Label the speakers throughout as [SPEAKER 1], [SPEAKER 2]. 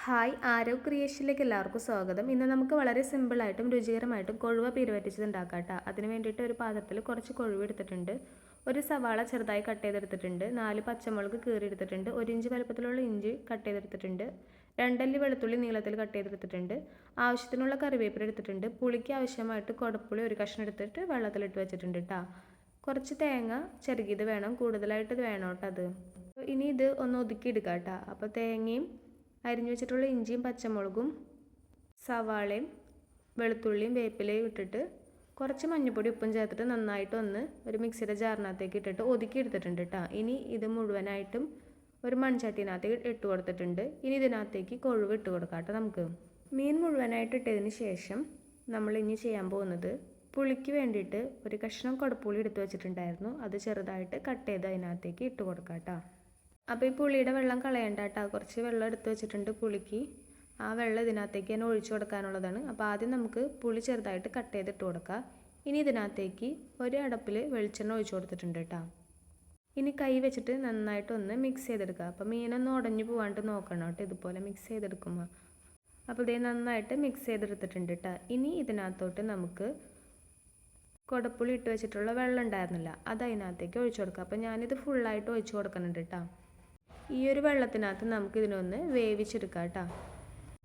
[SPEAKER 1] Hi Aarav ക്രിയേഷനിലേക്ക് എല്ലാവർക്കും സ്വാഗതം. ഇന്ന് നമുക്ക് വളരെ സിമ്പിളായിട്ടും രുചികരമായിട്ടും കൊഴുവ പീര വറ്റിച്ചത് ഉണ്ടാക്കാം കേട്ടോ. അതിന് വേണ്ടിയിട്ട് ഒരു പാത്രത്തിൽ കുറച്ച് കൊഴുവ എടുത്തിട്ടുണ്ട്, ഒരു സവാള ചെറുതായി കട്ട് ചെയ്തെടുത്തിട്ടുണ്ട്, 4 പച്ചമുളക് കീറിയെടുത്തിട്ടുണ്ട്, 1 ഇഞ്ച് വലുപ്പത്തിലുള്ള ഇഞ്ചി കട്ട് ചെയ്തെടുത്തിട്ടുണ്ട്, 2 അല്ലി വെളുത്തുള്ളി നീളത്തിൽ കട്ട് ചെയ്തെടുത്തിട്ടുണ്ട്, ആവശ്യത്തിനുള്ള കറിവേപ്പില എടുത്തിട്ടുണ്ട്, പുളിക്ക് ആവശ്യമായിട്ട് കുടപ്പുളി ഒരു കഷ്ണം എടുത്തിട്ട് വെള്ളത്തിലിട്ട് വെച്ചിട്ടുണ്ട് കേട്ടോ. കുറച്ച് തേങ്ങ ചെറുകിയത് വേണം, കൂടുതലായിട്ട് ഇത് വേണം കേട്ടോ. അത് ഇനി ഇത് ഒന്ന് ഒതുക്കി എടുക്കാം കേട്ടോ. അപ്പോൾ തേങ്ങയും അരിഞ്ഞു വെച്ചിട്ടുള്ള ഇഞ്ചിയും പച്ചമുളകും സവാളയും വെളുത്തുള്ളിയും വേപ്പിലയും ഇട്ടിട്ട് കുറച്ച് മഞ്ഞൾപ്പൊടി ഉപ്പും ചേർത്തിട്ട് നന്നായിട്ട് ഒന്ന് ഒരു മിക്സിയുടെ ജാറിനകത്തേക്ക് ഇട്ടിട്ട് ഒതുക്കി എടുത്തിട്ടുണ്ട് കേട്ടോ. ഇനി ഇത് മുഴുവനായിട്ടും ഒരു മൺചട്ടിനകത്തേക്ക് ഇട്ട് കൊടുത്തിട്ടുണ്ട്. ഇനി ഇതിനകത്തേക്ക് കൊഴുവ് ഇട്ട് കൊടുക്കാം കേട്ടോ. നമുക്ക് മീൻ മുഴുവനായിട്ട് ഇട്ടതിന് ശേഷം നമ്മൾ ഇനി ചെയ്യാൻ പോകുന്നത് പുളിക്ക് വേണ്ടിയിട്ട് ഒരു കഷ്ണം കുടപ്പുളി എടുത്ത് വെച്ചിട്ടുണ്ടായിരുന്നു, അത് ചെറുതായിട്ട് കട്ട് ചെയ്ത് അതിനകത്തേക്ക് ഇട്ട് കൊടുക്കാം കേട്ടോ. അപ്പോൾ ഈ പുളിയുടെ വെള്ളം കളയണ്ട കേട്ടോ. കുറച്ച് വെള്ളം എടുത്ത് വെച്ചിട്ടുണ്ട് പുളിക്ക്, ആ വെള്ളം ഇതിനകത്തേക്ക് തന്നെ ഒഴിച്ചു കൊടുക്കാനുള്ളതാണ്. അപ്പോൾ ആദ്യം നമുക്ക് പുളി ചെറുതായിട്ട് കട്ട് ചെയ്തിട്ട് കൊടുക്കാം. ഇനി ഇതിനകത്തേക്ക് ഒരു അടപ്പിൽ വെളിച്ചെണ്ണ ഒഴിച്ചു കൊടുത്തിട്ടുണ്ട് കേട്ടോ. ഇനി കൈ വെച്ചിട്ട് നന്നായിട്ടൊന്ന് മിക്സ് ചെയ്തെടുക്കുക. അപ്പോൾ മീനൊന്നും ഉടഞ്ഞു പോകാണ്ട് നോക്കണം കേട്ടോ, ഇതുപോലെ മിക്സ് ചെയ്തെടുക്കുമ്പോൾ. അപ്പോൾ ഇതേ നന്നായിട്ട് മിക്സ് ചെയ്തെടുത്തിട്ടുണ്ട് കേട്ടോ. ഇനി ഇതിനകത്തോട്ട് നമുക്ക് കുടപ്പുളി ഇട്ട് വെച്ചിട്ടുള്ള വെള്ളം ഉണ്ടായിരുന്നില്ല, അത് അതിനകത്തേക്ക് ഒഴിച്ചു കൊടുക്കുക. അപ്പോൾ ഞാനിത് ഫുള്ളായിട്ട് ഒഴിച്ചു കൊടുക്കുന്നുണ്ട് കേട്ടോ. ഈ ഒരു വെള്ളത്തിനകത്ത് നമുക്ക് ഇതിനൊന്ന് വേവിച്ചെടുക്കാം കേട്ടോ.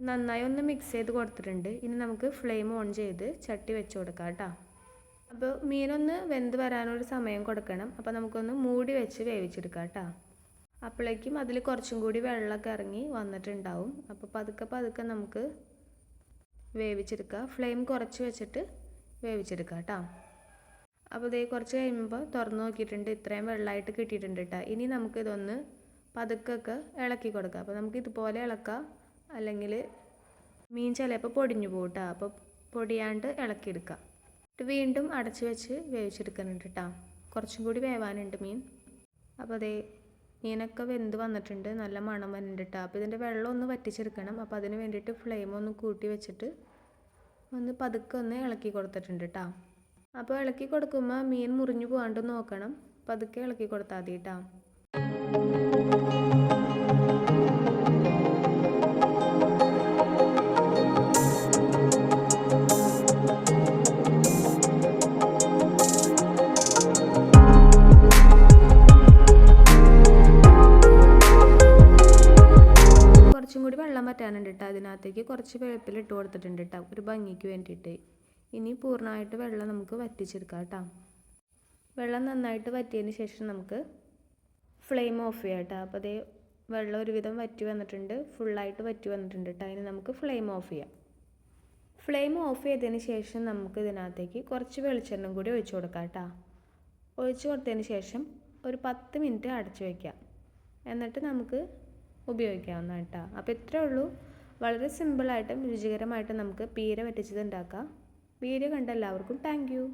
[SPEAKER 1] നന്നായി ഒന്ന് മിക്സ് ചെയ്ത് കൊടുത്തിട്ടുണ്ട്. ഇനി നമുക്ക് ഫ്ലെയിം ഓൺ ചെയ്ത് ചട്ടി വെച്ച് കൊടുക്കാം കേട്ടോ. അപ്പോൾ മീനൊന്ന് വെന്ത് വരാനൊരു സമയം കൊടുക്കണം. അപ്പോൾ നമുക്കൊന്ന് മൂടി വെച്ച് വേവിച്ചെടുക്കാം കേട്ടോ. അപ്പോഴേക്കും അതിൽ കുറച്ചും കൂടി വെള്ളമൊക്കെ ഇറങ്ങി വന്നിട്ടുണ്ടാവും. അപ്പോൾ പതുക്കെ നമുക്ക് വേവിച്ചെടുക്കുക. ഫ്ലെയിം കുറച്ച് വെച്ചിട്ട് വേവിച്ചെടുക്കാം കേട്ടോ. അപ്പോൾ ഇതേ കുറച്ച് കഴിയുമ്പോൾ തുറന്ന് നോക്കിയിട്ടുണ്ട്, ഇത്രയും വെള്ളമായിട്ട് കിട്ടിയിട്ടുണ്ട് കേട്ടോ. ഇനി നമുക്കിതൊന്ന് പതുക്കെ ഇളക്കി കൊടുക്കാം. അപ്പോൾ നമുക്ക് ഇതുപോലെ ഇളക്കാം, അല്ലെങ്കിൽ മീൻ ചിലപ്പോൾ പൊടിഞ്ഞു പോകും കേട്ടോ. അപ്പോൾ പൊടിയാണ്ട് ഇളക്കിയെടുക്കാം. വീണ്ടും അടച്ചു വെച്ച് വേവിച്ചെടുക്കുന്നുണ്ട് കേട്ടോ. കുറച്ചും കൂടി വേവാനുണ്ട് മീൻ. അപ്പോൾ അതേ മീനൊക്കെ വെന്ത് വന്നിട്ടുണ്ട്, നല്ല മണം വരുന്നുണ്ട് കേട്ടോ. അപ്പോൾ ഇതിൻ്റെ വെള്ളം ഒന്ന് വറ്റിച്ചെടുക്കണം. അപ്പോൾ അതിന് വേണ്ടിയിട്ട് ഫ്ലെയിം ഒന്ന് കൂട്ടി വെച്ചിട്ട് ഒന്ന് പതുക്കെ ഒന്ന് ഇളക്കി കൊടുത്തിട്ടുണ്ട് കേട്ടോ. അപ്പോൾ ഇളക്കി കൊടുക്കുമ്പോൾ മീൻ മുറിഞ്ഞു പോകാണ്ട് നോക്കണം, പതുക്കെ ഇളക്കി കൊടുത്താൽ മതി കേട്ടോ. കുറച്ചും കൂടി വെള്ളം വറ്റാനുണ്ട് കേട്ടോ. അതിനകത്തേക്ക് കുറച്ച് വേപ്പില ഇട്ട് കൊടുത്തിട്ടുണ്ട് കേട്ടോ, ഒരു ഭംഗിക്ക് വേണ്ടിയിട്ട്. ഇനി പൂർണ്ണമായിട്ട് വെള്ളം നമുക്ക് വറ്റിച്ചെടുക്കാം കേട്ടോ. വെള്ളം നന്നായിട്ട് വറ്റിയതിന് ശേഷം നമുക്ക് ഫ്ലെയിം ഓഫ് ചെയ്യാം കേട്ടോ. അപ്പോൾ അതേ വെള്ളം ഒരുവിധം വറ്റി വന്നിട്ടുണ്ട്, ഫുള്ളായിട്ട് വറ്റി വന്നിട്ടുണ്ട് കേട്ടോ. അതിന് നമുക്ക് ഫ്ലെയിം ഓഫ് ചെയ്യാം. ഫ്ലെയിം ഓഫ് ചെയ്തതിന് ശേഷം നമുക്ക് ഇതിനകത്തേക്ക് കുറച്ച് വെളിച്ചെണ്ണ കൂടി ഒഴിച്ചു കൊടുക്കാം കേട്ടോ. ഒഴിച്ചു കൊടുത്തതിന് ശേഷം ഒരു 10 മിനിറ്റ് അടച്ചു വയ്ക്കാം, എന്നിട്ട് നമുക്ക് ഉപയോഗിക്കാവുന്നതാണ് കേട്ടോ. അപ്പോൾ ഇത്രയേ ഉള്ളൂ, വളരെ സിമ്പിളായിട്ടും രുചികരമായിട്ടും നമുക്ക് പീര വറ്റിച്ചത് ഉണ്ടാക്കാം. വീഡിയോ കണ്ട എല്ലാവർക്കും താങ്ക് യു.